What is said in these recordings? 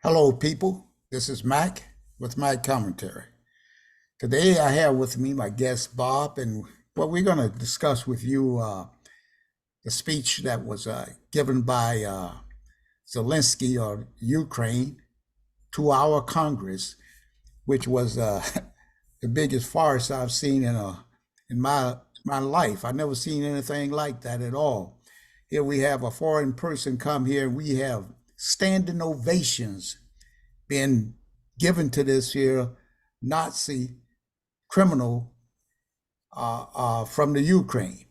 Hello, people. This is Mac with my commentary. Today, I have with me my guest Bob, and what we're going to discuss with you the speech that was given by Zelensky or Ukraine to our Congress, which was the biggest farce I've seen in my life. I've never seen anything like that at all. Here we have a foreign person come here, and we have standing ovations being given to this here Nazi criminal from the Ukraine.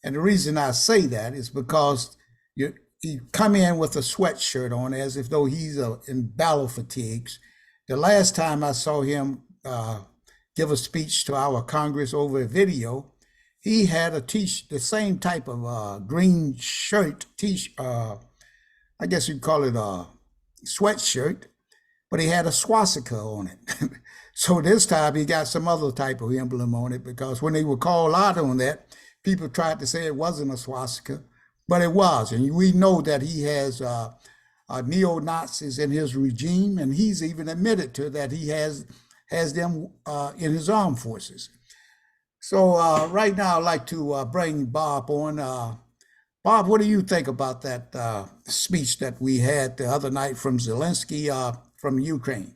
And the reason I say that is because he come in with a sweatshirt on as if though he's in battle fatigues. The last time I saw him give a speech to our Congress over a video, he had the same type of green shirt, I guess you'd call it a sweatshirt, but he had a swastika on it. So this time he got some other type of emblem on it, because when they were called out on that, people tried to say it wasn't a swastika, but it was. And we know that he has neo-Nazis in his regime, and he's even admitted to that he has them in his armed forces. So right now I'd like to bring Bob on. Bob, what do you think about that speech that we had the other night from Zelensky from Ukraine?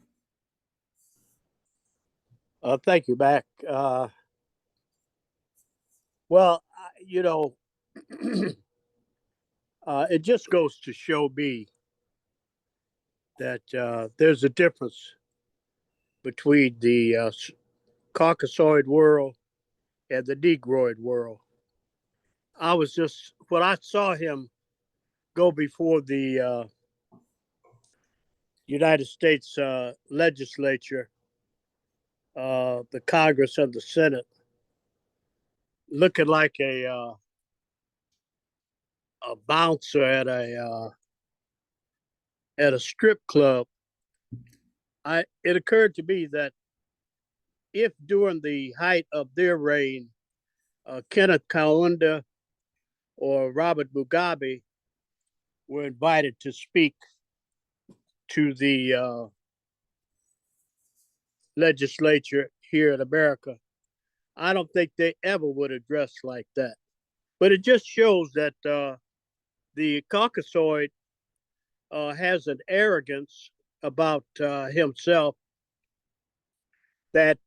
Thank you, Mac. Well, it just goes to show me that there's a difference between the Caucasoid world and the Negroid world. When I saw him go before the United States legislature, the Congress and the Senate, looking like a bouncer at a strip club, it occurred to me that if during the height of their reign, Kenneth Kaunda or Robert Mugabe were invited to speak to the legislature here in America, I don't think they ever would address like that. But it just shows that the Caucasoid has an arrogance about himself that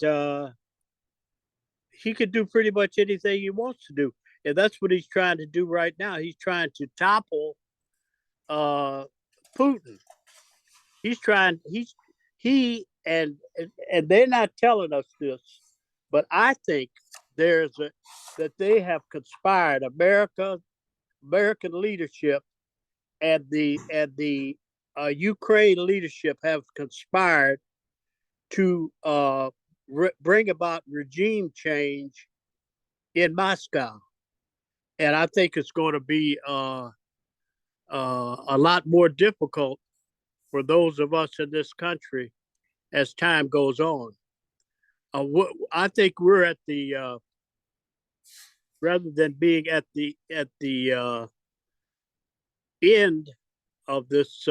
he could do pretty much anything he wants to do. And that's what he's trying to do right now. He's trying to topple Putin. And they're not telling us this, but I think that they have conspired, American leadership and the Ukraine leadership have conspired to bring about regime change in Moscow. And I think it's going to be a lot more difficult for those of us in this country as time goes on. I think we're at the rather than being at the end of this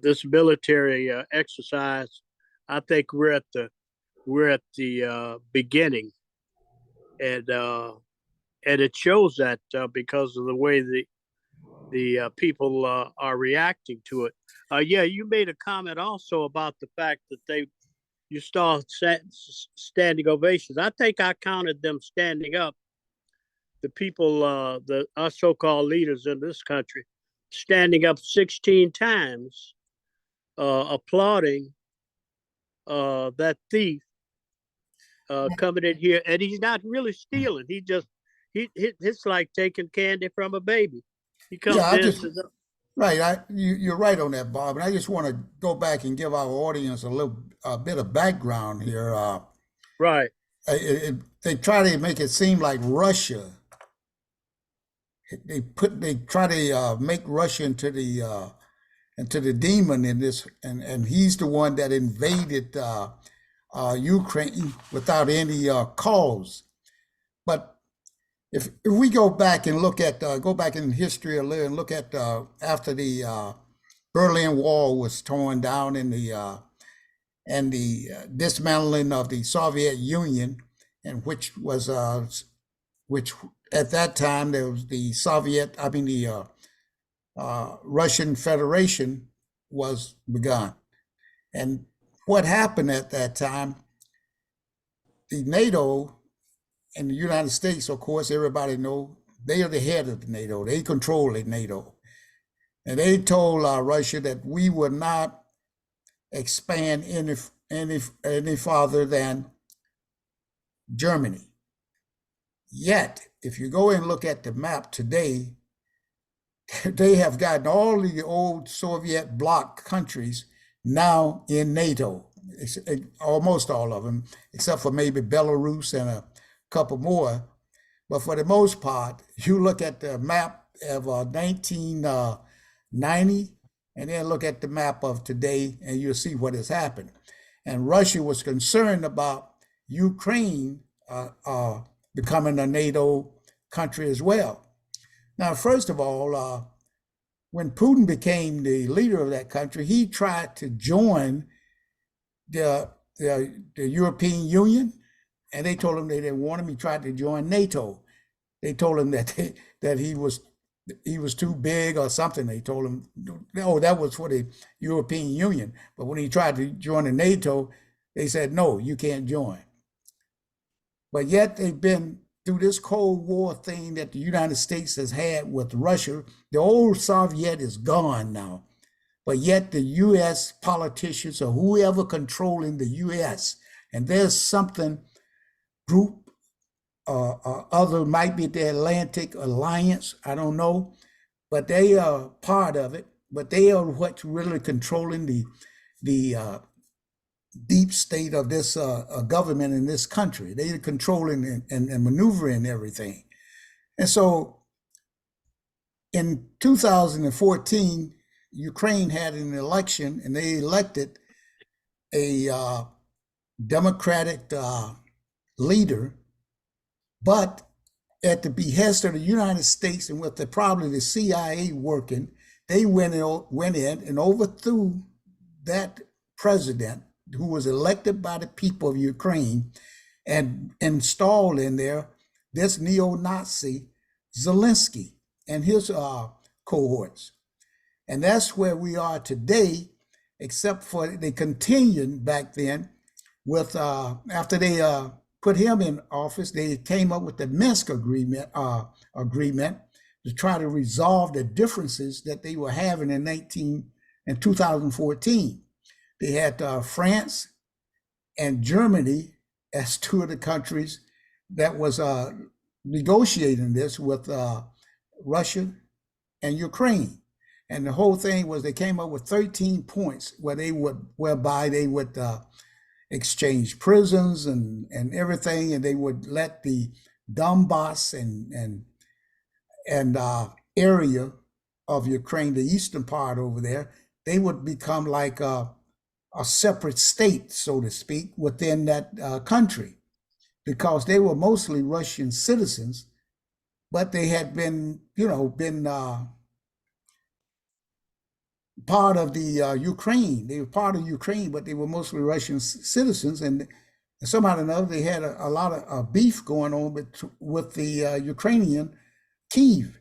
this military exercise. I think we're at the beginning, and it shows that because of the way the people are reacting to it. Yeah, you made a comment also about the fact that you saw standing ovations. I think I counted them standing up. The people, our so-called leaders in this country, standing up 16 times, applauding that thief coming in here, and he's not really stealing. It's like taking candy from a baby. He comes in. Right, you're right on that, Bob. And I just want to go back and give our audience a bit of background here. Right. They try to make it seem like Russia. They try to make Russia into the demon in this, and he's the one that invaded Ukraine without any cause. But if we go back and look at go back in history a little and look at after the Berlin Wall was torn down in the dismantling of the Soviet Union, and which at that time there was the Russian Federation was begun. And what happened at that time, the NATO and the United States, of course, everybody know they are the head of the NATO. They control the NATO. And they told Russia that we would not expand any farther than Germany. Yet, if you go and look at the map today, they have gotten all the old Soviet bloc countries now in NATO, almost all of them, except for maybe Belarus and a couple more. But for the most part, you look at the map of 1990 and then look at the map of today and you'll see what has happened. And Russia was concerned about Ukraine becoming a NATO country as well. Now, first of all, when Putin became the leader of that country, he tried to join the European Union, and they told him they didn't want him. He tried to join NATO. They told him that he was too big or something. They told him, no, that was for the European Union. But when he tried to join the NATO, they said, no, you can't join. But yet they've been through this Cold War thing that the United States has had with Russia. The old Soviet is gone now. But yet the U.S. politicians or whoever controlling the U.S., and there's something group other might be the Atlantic Alliance, I don't know, but they are part of it. But they are what's really controlling the deep state of this government in this country. They are controlling and maneuvering everything. And so in 2014, Ukraine had an election and they elected a Democratic leader, but at the behest of the United States and with probably the CIA working, they went in and overthrew that president who was elected by the people of Ukraine and installed in there this neo-Nazi Zelensky and his cohorts. And that's where we are today, except for they continued back then with, after they put him in office, they came up with the Minsk agreement to try to resolve the differences that they were having in 2014. They had France and Germany as two of the countries that was negotiating this with Russia and Ukraine. And the whole thing was they came up with 13 points whereby they would exchange prisons and everything, and they would let the Donbass and area of Ukraine, the eastern part over there, they would become like a separate state, so to speak, within that country, because they were mostly Russian citizens, but they had been part of the Ukraine. They were part of Ukraine, but they were mostly Russian citizens, and somehow or another they had a lot of beef going on with the Ukrainian Kiev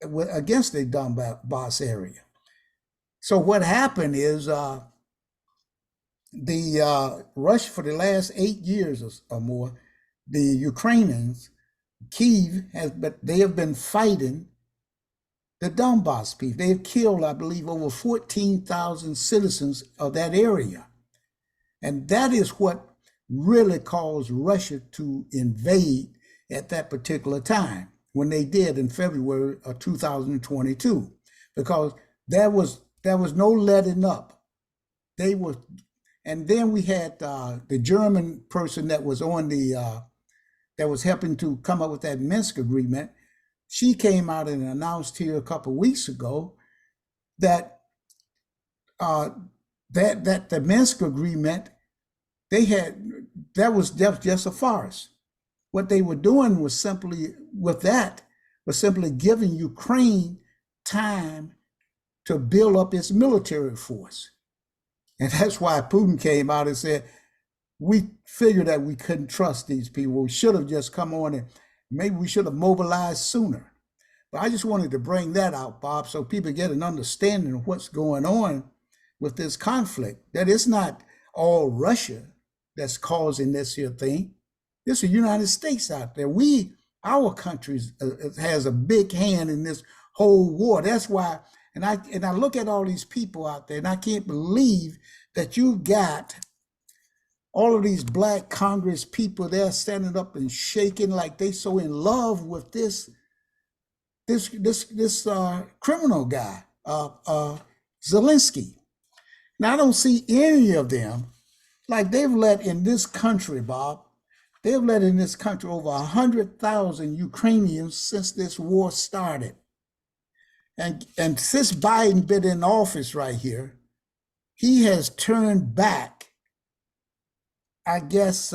against the Donbass area. So what happened is the Russia, for the last 8 years or more, the Ukrainians, Kiev they have been fighting the Donbass people. They have killed, I believe, over 14,000 citizens of that area. And that is what really caused Russia to invade at that particular time, when they did in February of 2022, because there was no letting up. They were, and then we had the German person that was on that was helping to come up with that Minsk agreement. She came out and announced here a couple of weeks ago that that the Minsk agreement that was just a farce. What they were doing was simply giving Ukraine time to build up its military force. And that's why Putin came out and said, we figured that we couldn't trust these people. We should have just come on and maybe we should have mobilized sooner. But I just wanted to bring that out, Bob, so people get an understanding of what's going on with this conflict, that it's not all Russia that's causing this here thing. It's the United States out there. Our country has a big hand in this whole war. That's why, and I look at all these people out there, and I can't believe that you got all of these black Congress people there standing up and shaking like they so in love with this criminal guy, Zelensky. Now I don't see any of them, like they've let in this country, Bob. They've let in this country over 100,000 Ukrainians since this war started. And since Biden been in office right here, he has turned back, I guess,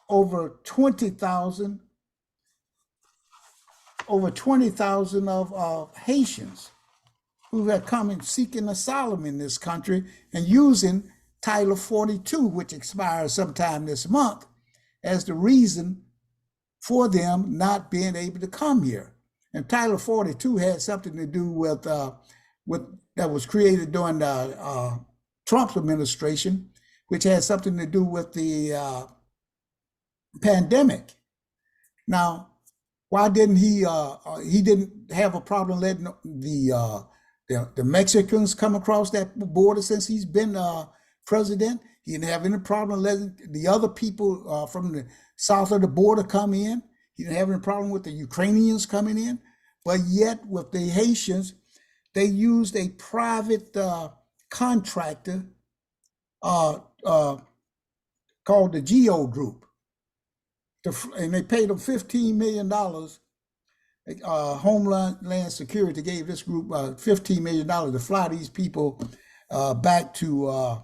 over 20,000 of Haitians who have come and seeking asylum in this country and using Title 42, which expires sometime this month, as the reason for them not being able to come here. And Title 42 had something to do with that was created during the Trump administration, which had something to do with the pandemic. Now, why didn't he didn't have a problem letting the Mexicans come across that border since he's been president? He didn't have any problem letting the other people from the south of the border come in. He didn't have any problem with the Ukrainians coming in. But yet with the Haitians, they used a private contractor called the Geo Group. And they paid them $15 million. Homeland Security gave this group $15 million to fly these people back to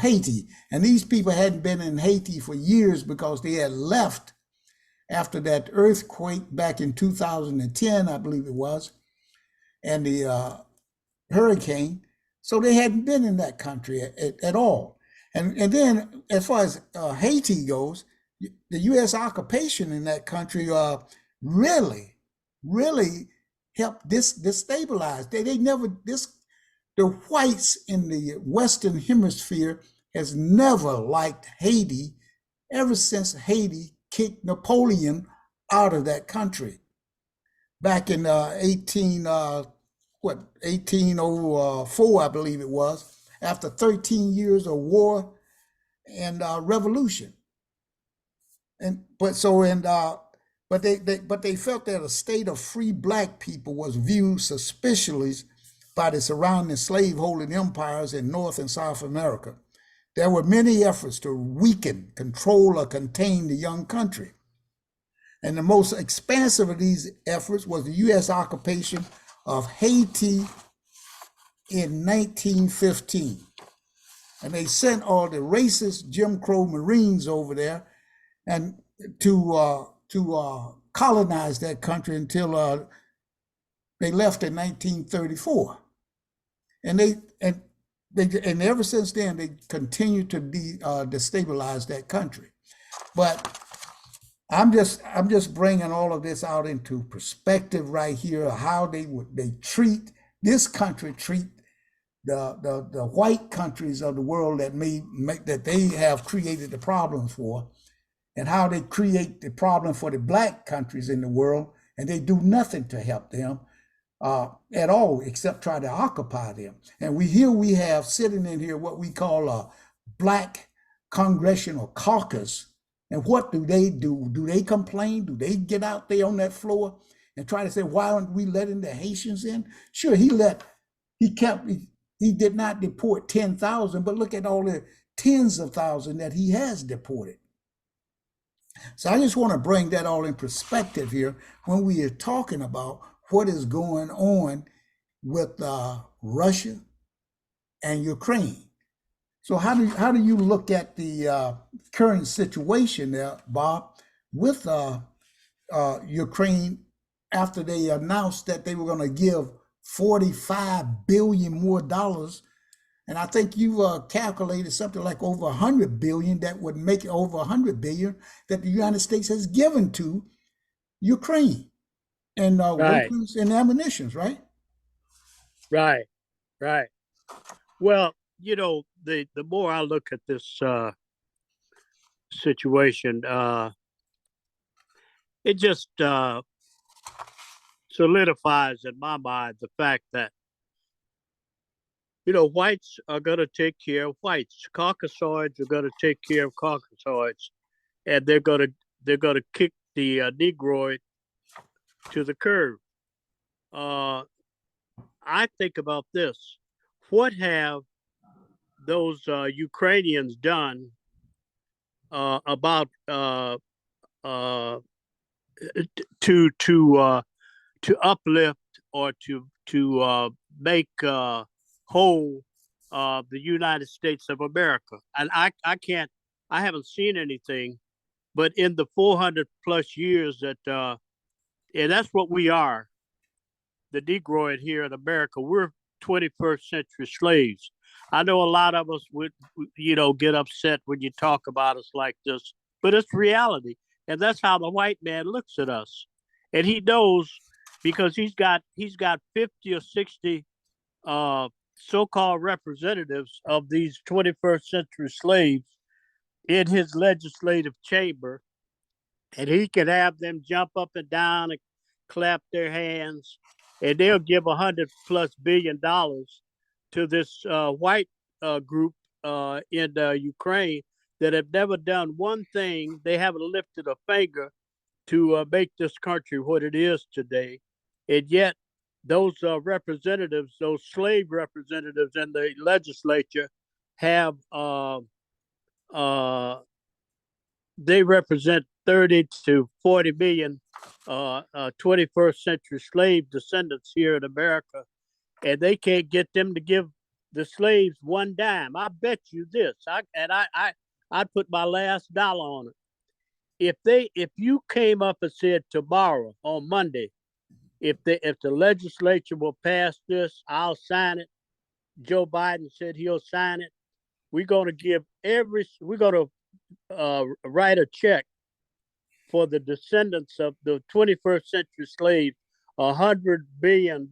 Haiti. And these people hadn't been in Haiti for years because they had left after that earthquake back in 2010, I believe it was, and the hurricane. So they hadn't been in that country at all. And then as far as Haiti goes, the U.S. occupation in that country really helped destabilize. They never, the whites in the Western Hemisphere has never liked Haiti ever since Haiti kicked Napoleon out of that country back in 1804, I believe it was, after 13 years of war and revolution. But they felt that a state of free black people was viewed suspiciously by the surrounding slave-holding empires in North and South America. There were many efforts to weaken, control, or contain the young country. And the most expansive of these efforts was the U.S. occupation of Haiti in 1915. And they sent all the racist Jim Crow Marines over there and to colonize that country until they left in 1934. And ever since then, they continue to destabilize that country. But I'm just bringing all of this out into perspective right here, how they treat this country, treat the white countries of the world that they have created the problems for, and how they create the problem for the black countries in the world, and they do nothing to help them at all, except try to occupy them. And we have sitting in here what we call a black congressional caucus. And what do? Do they complain? Do they get out there on that floor and try to say, why aren't we letting the Haitians in? Sure, he did not deport 10,000, but look at all the tens of thousands that he has deported. So I just want to bring that all in perspective here when we are talking about what is going on with Russia and Ukraine. So how do you look at the current situation there, Bob, with Ukraine after they announced that they were going to give $45 billion more dollars. And I think you calculated something like over 100 billion, that would make it over 100 billion that the United States has given to Ukraine and Right, weapons and ammunitions, right? right, right. Well, the more I look at this situation, it just solidifies in my mind the fact that whites are going to take care of whites. Caucasoids are going to take care of Caucasoids, and they're going to kick the Negroid to the curb. I think about this: what have those Ukrainians done about uh, to uplift or to make whole the United States of America? And I haven't seen anything, but in the 400 plus years that and that's what we are, the Negroid here in America. We're 21st century slaves. I know a lot of us would, get upset when you talk about us like this, but it's reality. And that's how the white man looks at us. And he knows, because he's got 50 or 60 so-called representatives of these 21st century slaves in his legislative chamber, and he can have them jump up and down and clap their hands, and they'll give $100+ billion to this white group in Ukraine that have never done one thing. They haven't lifted a finger to make this country what it is today, and yet those representatives, those slave representatives in the legislature, have uh, they represent 30 to 40 million 21st century slave descendants here in America, and they can't get them to give the slaves one dime. I bet you this, I'd put my last dollar on it. If you came up and said tomorrow on Monday, if the legislature will pass this, I'll sign it. Joe Biden said he'll sign it. We're going to write a check for the descendants of the 21st century slaves $100 billion.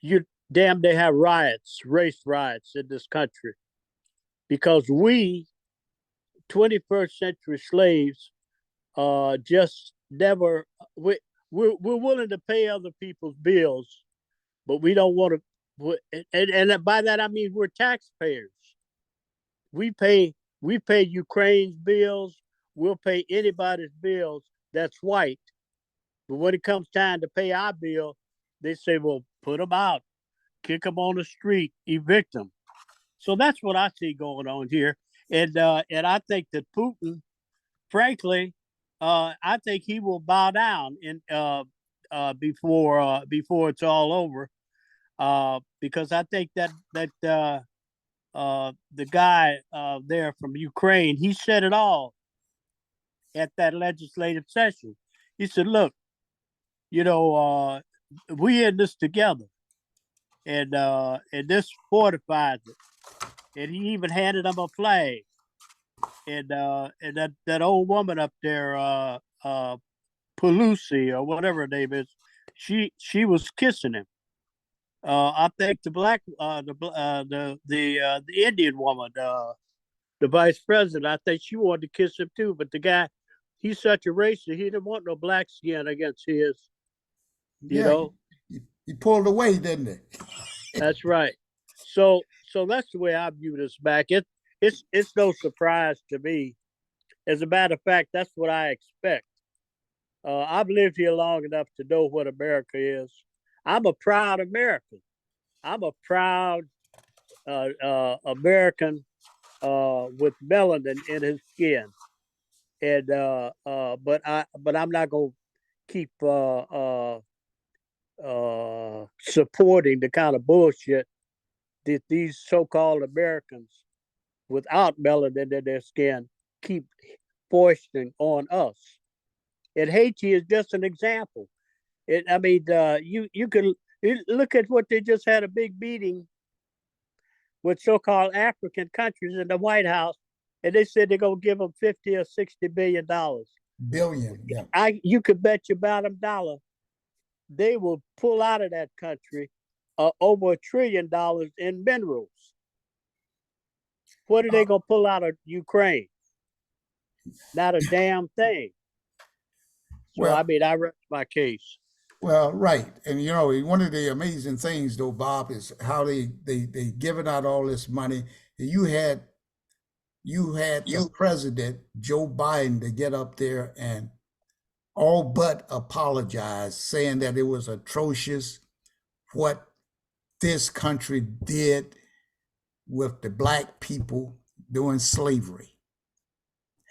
You damn, they have riots, race riots in this country, because we 21st century slaves just never we're willing to pay other people's bills, but we don't want to. And by that I mean we're taxpayers. We pay Ukraine's bills. We'll pay anybody's bills that's white. But when it comes time to pay our bill, they say, well, put them out, kick them on the street, evict them. So that's what I see going on here. And I think that Putin, frankly, I think he will bow down before it's all over, because I think that the guy there from Ukraine, he said it all at that legislative session. He said, "Look, we in this together, and this fortifies it." And he even handed them a flag. And that old woman up there, Pelosi or whatever her name is, she was kissing him. I think the black, the Indian woman, the vice president, I think she wanted to kiss him too. But the guy, he's such a racist. He didn't want no black skin against his. You Yeah, know, he pulled away, didn't he? that's right. So that's the way I view this back. It's no surprise to me. As a matter of fact, that's what I expect. I've lived here long enough to know what America is. I'm a proud American. I'm a proud American with melanin in his skin, and but I'm not gonna keep supporting the kind of bullshit that these so-called Americans without melanin in their skin keep foisting on us. And Haiti is just an example. I mean, you can look at what they just had a big meeting with so-called African countries in the White House, and they said they're gonna give them $50 or $60 billion. Billion, yeah. You could bet your bottom dollar they will pull out of that country over $1 trillion in minerals. What are they gonna pull out of Ukraine? Not a damn thing. So Well, I mean, I rest my case. well, right. And you know, one of the amazing things though, Bob, is how they giving out all this money. You had the president Joe Biden to get up there and all but apologize, saying that it was atrocious what this country did with the black people during slavery.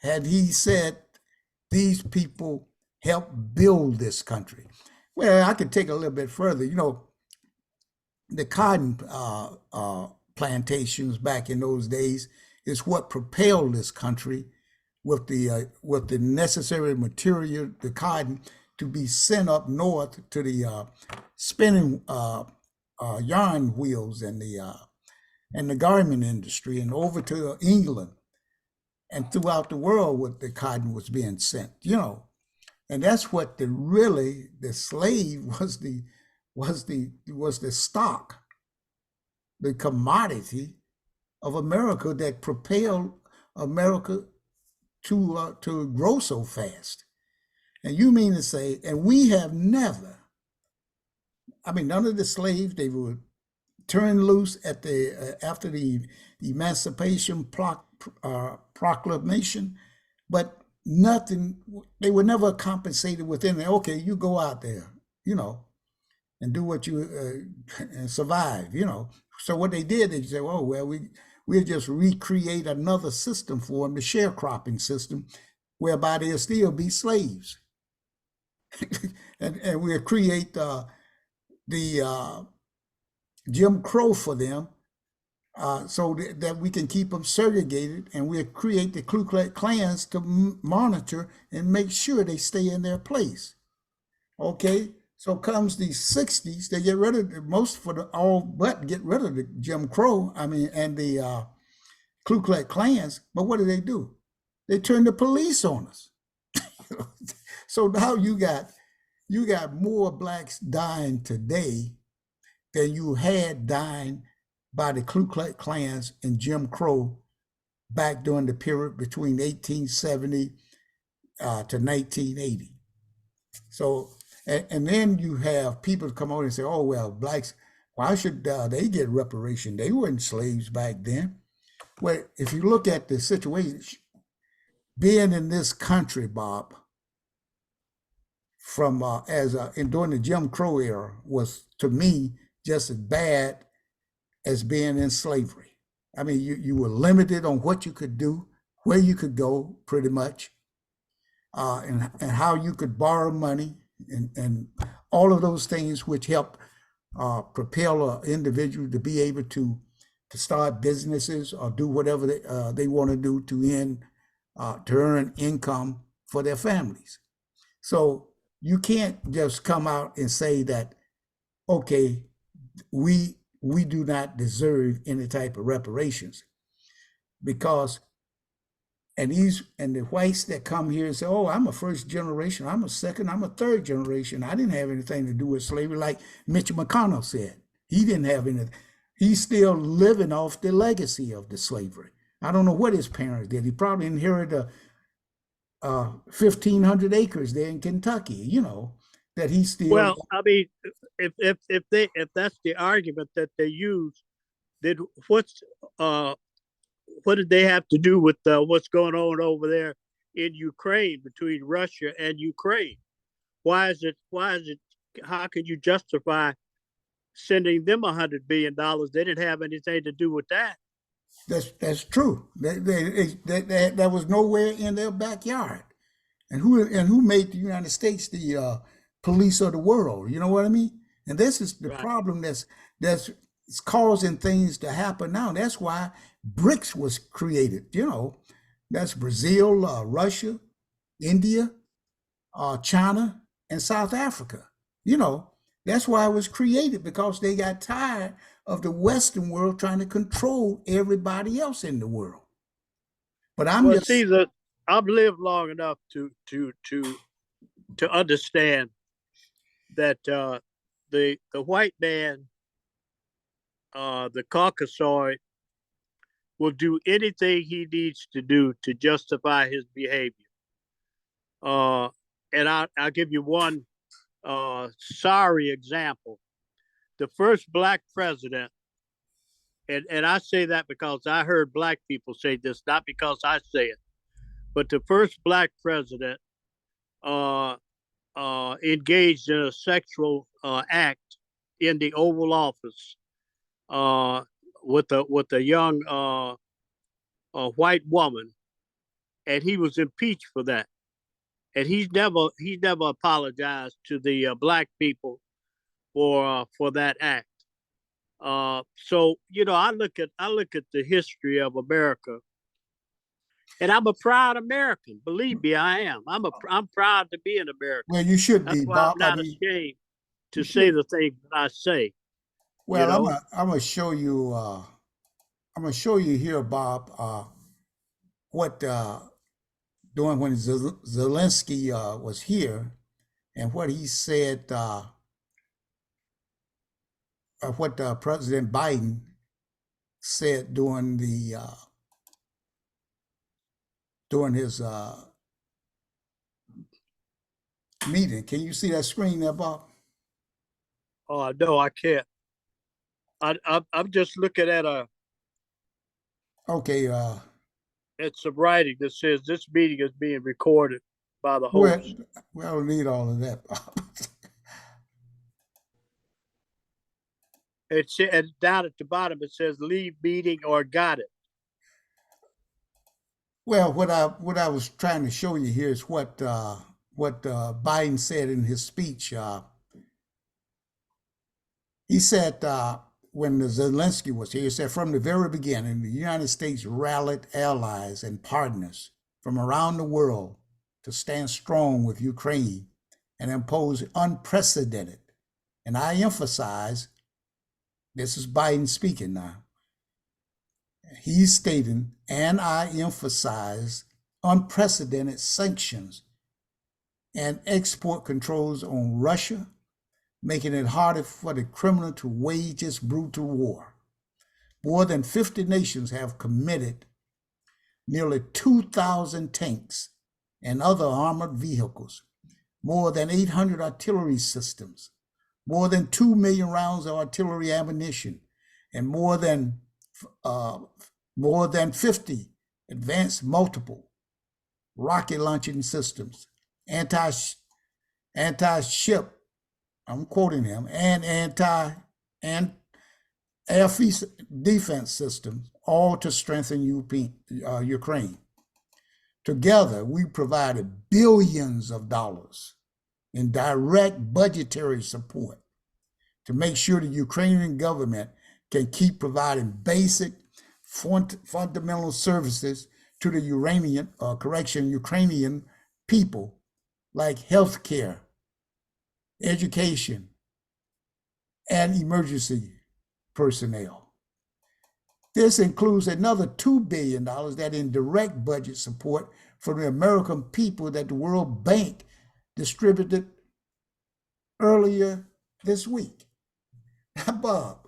Had he said these people helped build this country? Well, I could take a little bit further. You know, the cotton plantations back in those days is what propelled this country with the necessary material, the cotton, to be sent up north to the spinning yarn wheels and the garment industry, and over to England and throughout the world, with the cotton was being sent. You know, and that's what the slave was the stock, the commodity of America that propelled America to grow so fast. And you mean to say, and we have never, I mean, none of the slaves, they were turned loose at the after the Emancipation Proclamation, but nothing, they were never compensated within there. Okay, you go out there, you know, and do what you and survive, you know. So what they did, they said, oh, well, we'll just recreate another system for them, the sharecropping system, whereby they'll still be slaves. And we'll create the Jim Crow for them, so that we can keep them segregated, and we'll create the Ku Klux Klans to monitor and make sure they stay in their place. Okay, so comes the 60s, they get rid of all but get rid of the Jim Crow, I mean, and the Ku Klux Klans. But what do? They turn the police on us. So now you got more blacks dying today than you had dying by the Ku Klux Klans and Jim Crow back during the period between 1870 to 1980. So, and then you have people come on and say, oh, well, blacks, why should they get reparation? They weren't slaves back then. Well, if you look at the situation, being in this country, Bob, from during the Jim Crow era was, to me, just as bad as being in slavery. I mean, you were limited on what you could do, where you could go, pretty much, and how you could borrow money, and all of those things which help propel an individual to be able to start businesses or do whatever they want to do to earn income for their families. So you can't just come out and say that, okay, we do not deserve any type of reparations, because and the whites that come here and say, oh, I'm a first generation, I'm a second, I'm a third generation, I didn't have anything to do with slavery, like Mitch McConnell said. He didn't have any. He's still living off the legacy of the slavery. I don't know what his parents did. He probably inherited 1,500 acres there in Kentucky, you know, that he still. Well, I mean, if that's the argument that they use, then what did they have to do with what's going on over there in Ukraine, between Russia and Ukraine? Why is it? How can you justify sending them $100 billion? They didn't have anything to do with that. That's true. That was nowhere in their backyard. And who made the United States the police of the world? You know what I mean? And this is the problem that's causing things to happen now. That's why BRICS was created. You know, that's Brazil, Russia, India, China, and South Africa. You know, that's why it was created, because they got tired of the Western world trying to control everybody else in the world. But I'm Well, see, just, I've lived long enough to understand that the white man, the Caucasoid, will do anything he needs to do to justify his behavior. Uh, and I'll give you one sorry example. The first black president, and I say that because I heard black people say this, not because I say it, but the first black president uh, engaged in a sexual act in the Oval Office uh, with a young white woman, and he was impeached for that. And he's never apologized to the black people for that act. So I look at the history of America, and I'm a proud American. Believe me, I am. I'm proud to be an American. well, you should That's be, why I'm Bob. I not mean, ashamed you to say should. the things that I say. You Well, know, I'm gonna show you. I'm gonna show you here, Bob, what doing when Zelensky was here, and what he said, what President Biden said during his meeting. Can you see that screen there, Bob? oh no, I can't. I'm just looking Okay. at some writing that says this meeting is being recorded by the Well, host. we don't need all of that, Bob. And down at the bottom it says leave meeting or got it. Well, what I was trying to show you here is what Biden said in his speech. He said when Zelensky was here, he said from the very beginning, the United States rallied allies and partners from around the world to stand strong with Ukraine and impose unprecedented, and I emphasize, this is Biden speaking now. He's stating, and I emphasize, unprecedented sanctions and export controls on Russia, making it harder for the criminal to wage its brutal war. More than 50 nations have committed nearly 2,000 tanks and other armored vehicles, more than 800 artillery systems, more than 2 million rounds of artillery ammunition, and uh, more than 50 advanced multiple rocket launching systems, anti ship, I'm quoting him, and anti and air defense systems, all to strengthen Ukraine. Together, we provided billions of dollars in direct budgetary support to make sure the Ukrainian government can keep providing basic fundamental services to the Ukrainian people, like health care, education, and emergency personnel. This includes another $2 billion that in direct budget support for the American people that the World Bank distributed earlier this week. Now, Bob,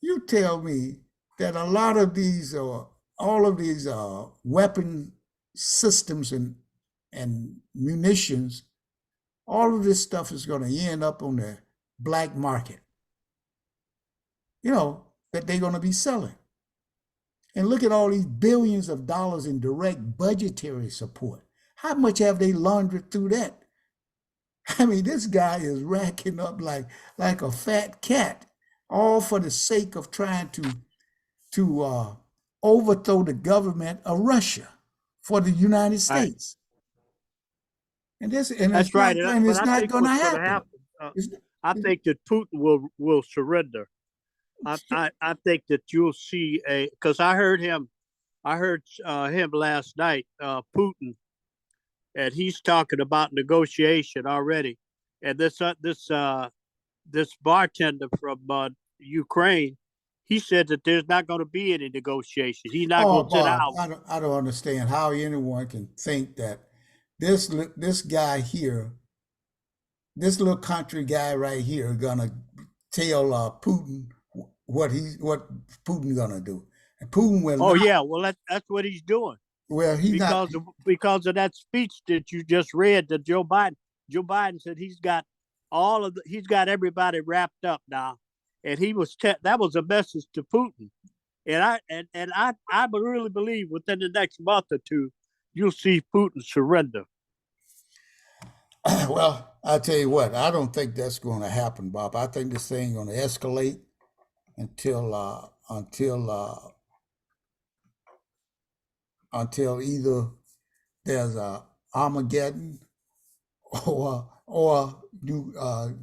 you tell me that a lot of these, all of these weapon systems and munitions, all of this stuff is going to end up on the black market, that they're going to be selling. And look at all these billions of dollars in direct budgetary support. How much have they laundered through that? I mean, this guy is racking up like a fat cat, all for the sake of trying to overthrow the government of Russia for the United Right. States. And it's That's not right. and But it's I not think going to what's going to happen. happen, It's, I it's, think that Putin will surrender. I think that you'll see because I heard him last night, Putin, and he's talking about negotiation already. And this bartender from Ukraine, he said that there's not going to be any negotiations. He's not Oh, going to sit Bob, down. I don't understand how anyone can think that this guy here, this little country guy right here, gonna tell Putin what Putin gonna do, and Putin will Oh not. yeah, well that's what he's doing Well, he's not. because of that speech that you just read that Joe Biden. Joe Biden said he's got everybody wrapped up now, and that was a message to Putin. And I really believe within the next month or two, you'll see Putin surrender. Well, I tell you what, I don't think that's going to happen, Bob. I think this thing going to escalate until either there's a Armageddon or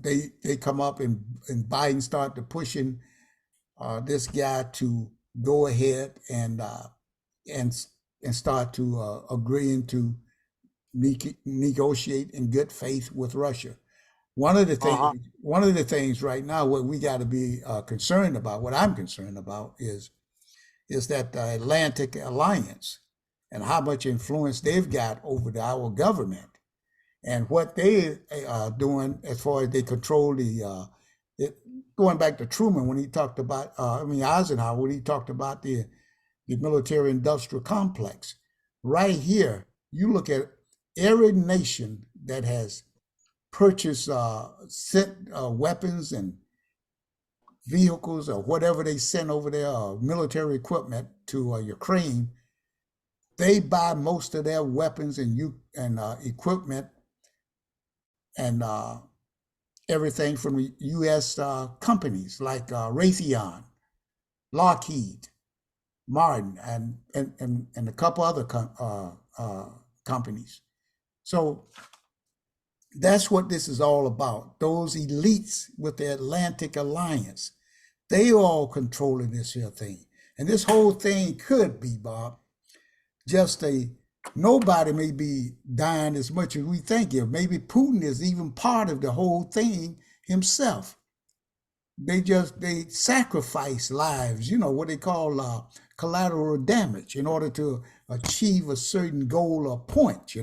they come up and Biden start to pushing this guy to go ahead and and start to agreeing to negotiate in good faith with Russia. One of the Uh things, huh. one of the things right now, what we got to be concerned about, what I'm concerned about, is that the Atlantic Alliance and how much influence they've got over our government and what they are doing as far as they control it, going back to Truman when he talked about, Eisenhower when he talked about the military industrial complex. Right here, you look at every nation that has purchased, sent weapons and vehicles or whatever they send over there, military equipment to Ukraine. They buy most of their weapons and equipment and everything from U.S. Companies like Raytheon, Lockheed, Martin, and a couple other companies. So that's what this is all about. Those elites with the Atlantic Alliance, they all controlling this here thing. And this whole thing could be, Bob, just nobody may be dying as much as we think of. Maybe Putin is even part of the whole thing himself. They sacrifice lives, what they call collateral damage in order to achieve a certain goal or point.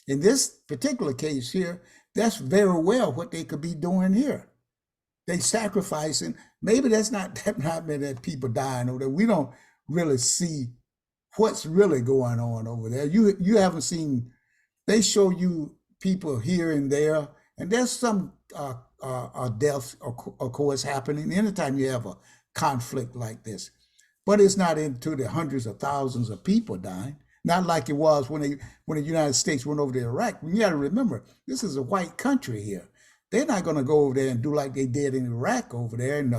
In this particular case here, that's very well what they could be doing here. They sacrificing. Maybe that's not that many people dying over there. We don't really see what's really going on over there. You haven't seen. They show you people here and there, and there's some deaths, of course, happening anytime you have a conflict like this. But it's not into the hundreds of thousands of people dying. Not like it was when the United States went over to Iraq. You got to remember, this is a white country here. They're not going to go over there and do like they did in Iraq over there and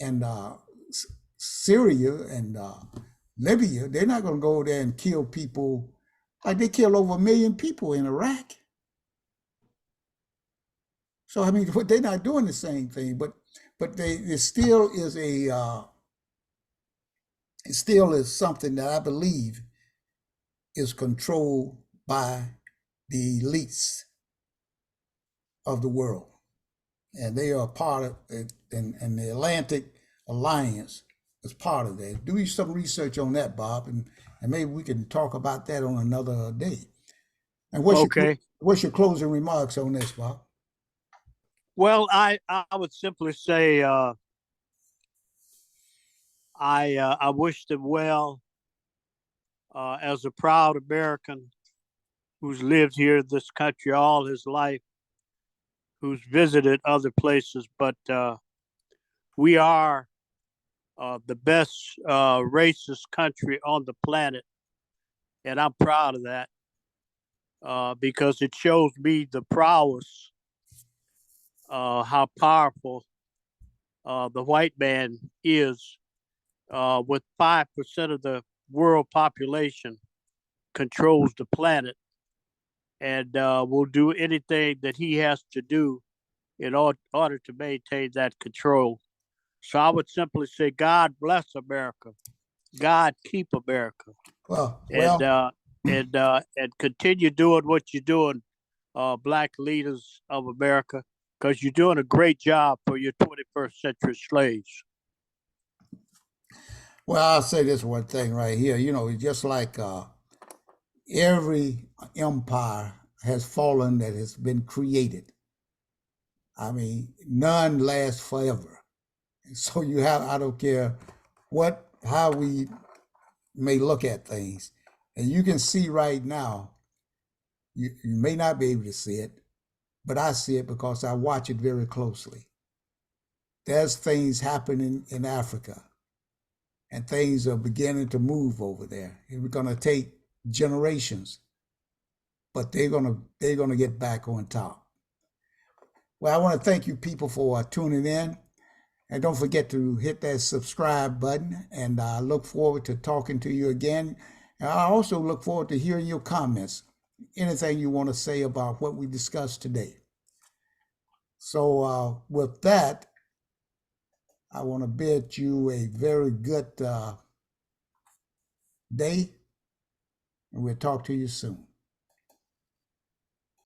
and Syria and Libya. They're not going to go over there and kill people like they killed over 1 million people in Iraq. So I mean, they're not doing the same thing, but it still is it still is something that I believe is controlled by the elites of the world, and they are part of it, and the Atlantic Alliance is part of that. Do some research on that, Bob, and maybe we can talk about that on another day. And Okay. what's your closing remarks on this, Bob? Well, I would simply say I wish them well as a proud American who's lived here in this country all his life, who's visited other places, but we are the best racist country on the planet, and I'm proud of that because it shows me the prowess, how powerful the white man is, with 5% of the world population controls the planet and will do anything that he has to do in order to maintain that control. So I would simply say, God bless America. God keep America, Well, and and continue doing what you're doing, black leaders of America, because you're doing a great job for your 21st century slaves. Well, I'll say this one thing right here. It's just like every empire has fallen that has been created. I mean, none lasts forever. So I don't care how we may look at things. And you can see right now, you may not be able to see it, but I see it because I watch it very closely. There's things happening in Africa, and things are beginning to move over there. It's going to take generations, but they're gonna get back on top. Well, I want to thank you people for tuning in, and don't forget to hit that subscribe button. And I look forward to talking to you again. And I also look forward to hearing your comments, anything you want to say about what we discussed today. So with that, I want to bid you a very good day, and we'll talk to you soon.